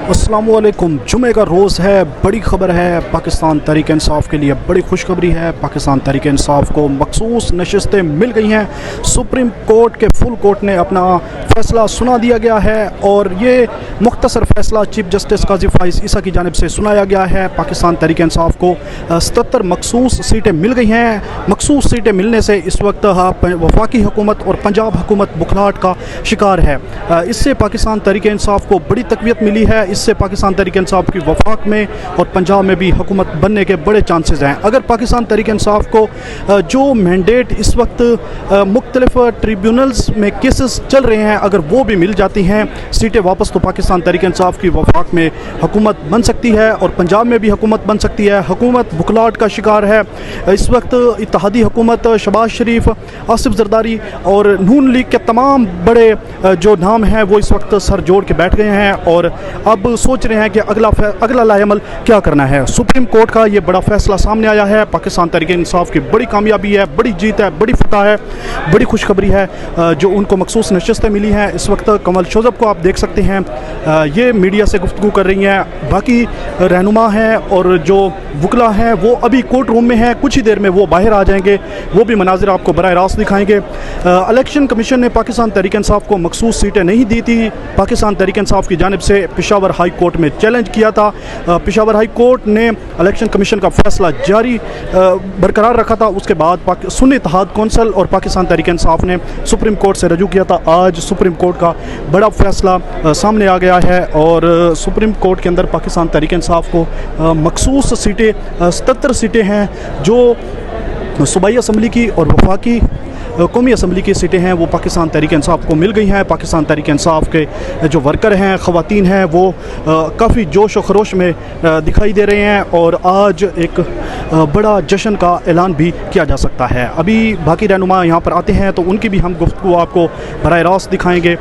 अस्सलामुअलैकुम। जुमे का रोज़ है, बड़ी ख़बर है पाकिस्तान तहरीक इंसाफ के लिए, बड़ी खुशखबरी है। पाकिस्तान तहरीक इंसाफ को मखसूस नशस्तें मिल गई हैं। सुप्रीम कोर्ट के फुल कोर्ट ने अपना फ़ैसला सुना दिया गया है और ये मुख्तसर फ़ैसला चीफ जस्टिस काजी फाइज़ ईसा की जानिब से सुनाया गया है। पाकिस्तान तहरीक इंसाफ को 77 मखसूस सीटें मिल गई हैं। मखसूस सीटें मिलने से इस वक्त वफाकी हुकूमत और पंजाब हुकूमत बुखलाहट का शिकार है। इससे पाकिस्तान तहरीक इंसाफ को बड़ी तक़वियत मिली है। इससे पाकिस्तान तहरीक इंसाफ की वफाक में और पंजाब में भी हुकूमत बनने के बड़े चांसेस हैं। अगर पाकिस्तान तहरीक इंसाफ को जो मैंडेट इस वक्त मुख्तलिफ ट्रिब्यूनल्स में केसेस चल रहे हैं, अगर वो भी मिल जाती हैं सीटें वापस, तो पाकिस्तान तहरीक इंसाफ की वफाक में हुकूमत बन सकती है और पंजाब में भी हुकूमत बन सकती है। हुकूमत बुखलाहट का शिकार है। इस वक्त इत्तेहादी हुकूमत शहबाज शरीफ, आसिफ जरदारी और नून लीग के तमाम बड़े जो नाम हैं वो इस वक्त सर जोड़ के बैठ गए हैं और अब सोच रहे हैं कि अगला लाएमल क्या करना है। सुप्रीम कोर्ट का ये बड़ा फैसला सामने आया है। पाकिस्तान तहरीक इंसाफ की बड़ी कामयाबी है, बड़ी जीत है, बड़ी फतह है, बड़ी खुशखबरी है जो उनको मखसूस नशस्तें मिली हैं। इस वक्त कमल शोजब को आप देख सकते हैं, ये मीडिया से गुफ्तगू कर रही हैं। बाकी रहनुमा हैं और जो वकला हैं वो अभी कोर्ट रूम में हैं, कुछ ही देर में वो बाहर आ जाएंगे, वो भी मनाजिर आपको बराह रास्त दिखाएंगे। इलेक्शन कमीशन ने पाकिस्तान तहरीक इंसाफ को मखसूस सीटें नहीं दी थी। पाकिस्तान तहरीक इंसाफ की जानिब से पेशावर हाई कोर्ट में चैलेंज किया था। पेशावर हाई कोर्ट ने इलेक्शन कमीशन का फैसला जारी बरकरार रखा था। उसके बाद सुन्नी इत्तेहाद कौंसिल और पाकिस्तान तहरीक इंसाफ ने सुप्रीम कोर्ट से रजू किया था। आज सुप्रीम कोर्ट का बड़ा फैसला सामने आ गया है और सुप्रीम कोर्ट के अंदर पाकिस्तान तहरीक इंसाफ को मखसूस सीटें 77 सीटें हैं जो सूबाई असम्बली की और वफाकी कौमी असम्बली की सीटें हैं वो पाकिस्तान तहरीक इंसाफ को मिल गई हैं। पाकिस्तान तहरीक इंसाफ के जो वर्कर हैं, ख़वातीन हैं, वो काफ़ी जोश व खरोश में दिखाई दे रहे हैं और आज एक बड़ा जश्न का ऐलान भी किया जा सकता है। अभी बाकी रहनुमा यहाँ पर आते हैं तो उनकी भी हम गुफ्तगू आपको बराह रास्त दिखाएँगे।